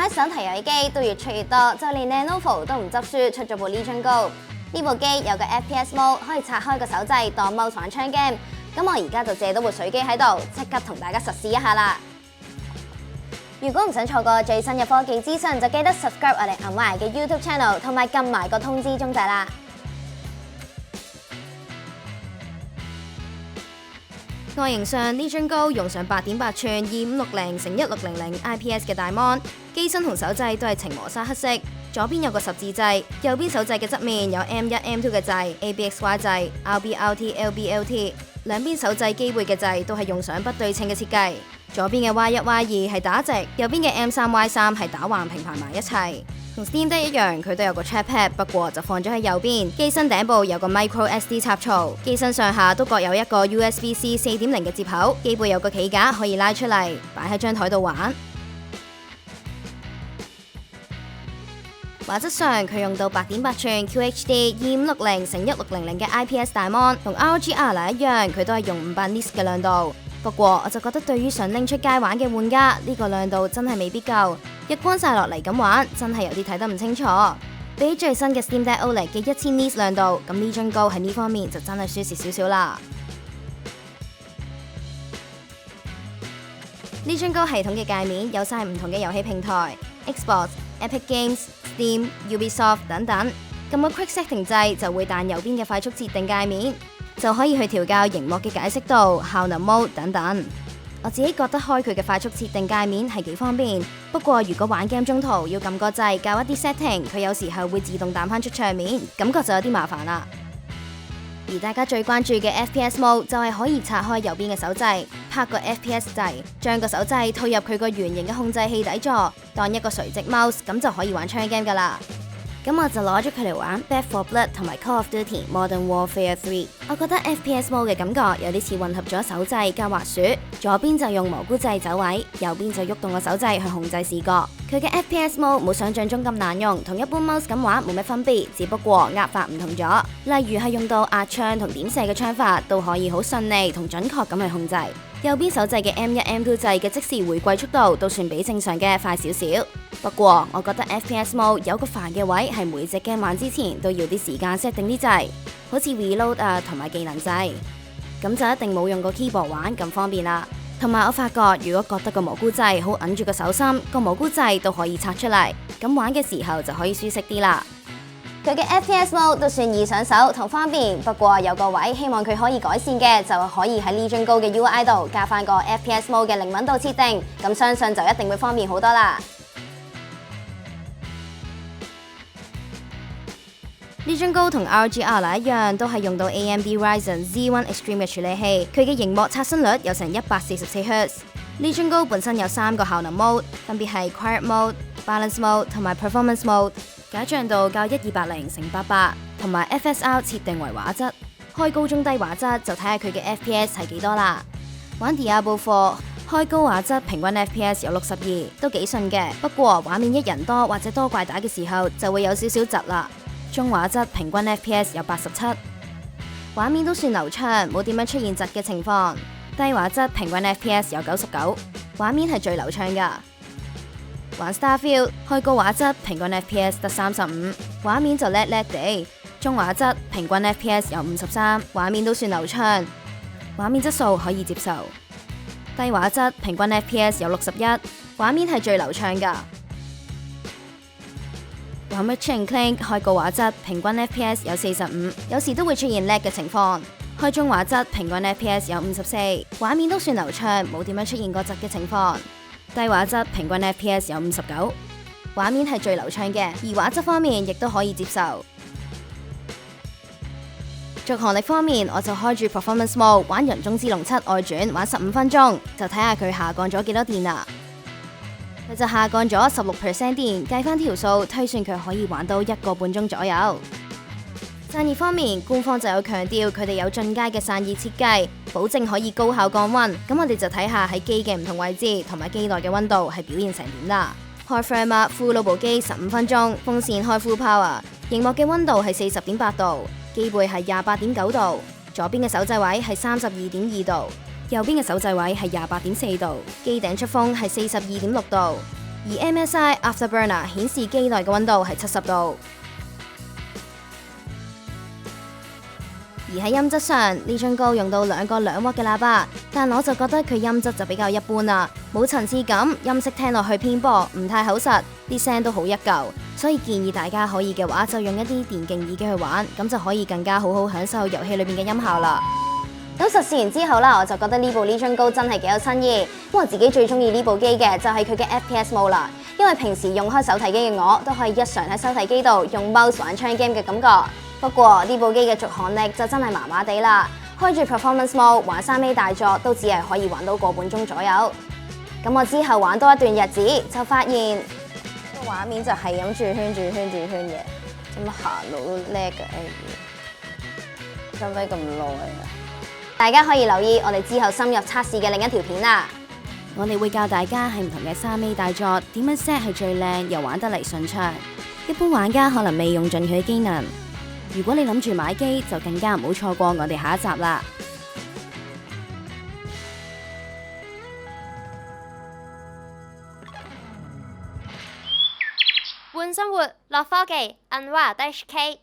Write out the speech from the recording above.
喺手提遊戲機都越出越多，就連 Lenovo 都唔執輸，出咗部 Legion Go。呢部機有個 FPS mode，可以拆開個手掣當 mouse 玩槍 game。咁我而家就借到部水機喺度，即刻同大家實試一下啦。如果唔想錯過最新嘅科技資訊，就記得 subscribe 我哋銀華嘅 YouTube channel， 同埋撳埋個通知鐘仔啦。外形上 Legion Go 用上8.8寸2560x1600 IPS 嘅大 mon， 機身同手掣都係呈磨砂黑色。左邊有個十字掣，右邊手掣嘅側面有 M1、M2 嘅掣、ABXY 掣、RB、RT、LB、LT。兩邊手掣機背嘅掣都係用上不對稱嘅設計。左邊嘅 Y1、Y2 係打直，右邊嘅 M3、Y3 係打橫平排埋一齊。同 Steam Deck 一樣，佢都有個 trackpad， 不過就放咗喺右邊。機身頂部有個 Micro SD 插槽，機身上下都各有一個 USB-C 4.0嘅接口。機背有個企架可以拉出嚟，擺喺張台度玩。畫質上，佢用到8.8寸 QHD 2560x1600嘅 IPS 大 mon， 同 ROG Ally 一樣，佢都係用500 nits 嘅亮度。不過我就覺得對於想拎出街玩嘅玩家，呢個亮度真係未必夠。日光曬落嚟咁玩，真係有啲睇得唔清楚。比起最新嘅 Steam Deck OLED 嘅1000 nits 亮度，咁Legion Go喺呢方面就真係輸蝕少少啦。Legion Go 系統嘅界面有晒唔同嘅遊戲平台 ，Xbox、Epic Games、Steam、Ubisoft 等等。撳個 Quick Setting 掣就會彈右邊嘅快速設定界面，就可以去調校熒幕嘅解析度、效能 Mode 等等。我自己覺得開佢嘅快速設定界面係幾方便，不過如果玩 game 中途要撳個掣校一啲 setting， 佢有時候會自動彈翻出桌面，感覺就有啲麻煩啦。而大家最關注嘅 FPS Mode 就係可以拆開右邊嘅手掣，拍個 FPS 掣，將個手掣套入佢個圓形嘅控制器底座，當一個垂直 mouse， 咁就可以玩槍 game 噶啦。咁我就攞咗佢嚟玩 Back 4 Blood 同埋 Call of Duty Modern Warfare 3。我覺得 FPS Mode 嘅感覺有啲似混合咗手掣加滑鼠，左邊就用蘑菇掣走位，右邊就喐動個手掣去控制視覺。佢嘅 FPS Mode 冇想象中咁難用，同一般 mouse 咁玩冇咩分別，只不過握法唔同咗。例如係用到壓槍同點射嘅槍法，都可以好順利同準確咁去控制。右邊手掣嘅 M1、M2 掣嘅即時回饋速度都算比正常嘅快少少。不過我覺得 FPS Mode 有個煩嘅位係每隻 game 玩之前都要啲時間 set 定啲掣，好似 reload 啊同埋技能掣，咁就一定冇用個 keyboard 玩咁方便啦。同埋我發覺如果覺得個蘑菇掣好揞住個手心，個蘑菇掣都可以拆出嚟，咁玩嘅時候就可以舒適啲啦。佢嘅 FPS Mode 都算易上手同方便，不過有個位希望佢可以改善嘅，就可以喺 Legion Go 嘅 UI 度加翻個 FPS Mode 嘅靈敏度設定，咁相信就一定會方便好多啦。Legion Go 同 ROG Ally 一樣，都係用到 AMD Ryzen Z1 Extreme 嘅處理器，佢嘅熒幕刷新率有成144 Hz。Legion Go 本身有3個效能 mode， 分別係 Quiet Mode、Balance Mode 同埋 Performance Mode。解像度較1280x800，同埋 FSR 設定為畫質，開高中低畫質就睇下佢嘅 FPS 係幾多啦。玩 Diablo 4，開高畫質平均 FPS 有62，都幾順嘅。不過畫面一人多或者多怪打嘅時候就會有少少窒啦。中畫質平均 FPS 有87，畫面都算流暢，冇點樣出現窒嘅情況。低畫質平均 FPS 有99，畫面係最流暢噶。玩 Starfield 開高畫質平均 FPS 得35，畫面就叻叻地。中畫質平均 FPS 有53，畫面都算流暢，畫面質素可以接受。低畫質平均 FPS 有61，畫面係最流暢噶。玩 Ratchet & Clank 開高畫質平均 FPS 有45，有時都會出現 lag 嘅情況。開中畫質平均 FPS 有54，畫面都算流暢，冇點樣出現過窒嘅情況。低畫質平均 FPS 有59，畫面係最流暢嘅，而畫質方面亦都可以接受。續航力方面，我就開住 Performance Mode 玩人中之龍7外傳，玩15分鐘，就睇下佢下降咗幾多電啦。佢就下降咗16% 電，計翻條數，推算佢可以玩到1個半鐘左右。散熱方面，官方就有強調佢哋有進階嘅散熱設計，保證可以高效降溫。咁我哋就睇下喺機嘅唔同位置同埋機內嘅溫度係表現成點啦。開 Firmware full load 部機15分鐘，風扇開 full power， 螢幕嘅溫度係40.8度，機背係28.9度，左邊嘅手掣位係32.2度，右邊嘅手掣位係28.4度，機頂出風係42.6度。而 MSI Afterburner 顯示機內嘅溫度係70度。而喺音質上，呢樽高用到2個2W 嘅喇叭，但我就覺得佢音質就比較一般啦，冇層次感，音色聽落去偏薄，唔太厚實，啲聲都好一嚿，所以建議大家可以嘅話就用一啲電競耳機去玩，咁就可以更加好好享受遊戲裏面嘅音效啦。咁實試完之後啦，我就覺得呢部呢樽高真係幾有新意。咁我自己最中意呢部機嘅就係佢嘅 FPS Mode 啦，因為平時用開手提機嘅我都可以日常喺手提機度用 mouse 玩槍 game 嘅感覺。不過呢部機嘅續航力就真係麻麻地啦，開住 Performance Mode 玩3A 大作都只係可以玩到個半鐘左右。咁我之後玩多一段日子就發現個畫面就係咁轉圈嘅，咁行路都叻嘅，使唔使咁耐啊？大家可以留意我哋之後深入測試嘅另一條片啦。我哋會教大家喺唔同嘅3A 大作點樣 set 係最靚又玩得嚟順暢。一般玩家可能未用盡佢嘅機能。如果你諗住買機，就更加唔好錯過我哋下一集啦。換生活，樂科技，Unwired HK。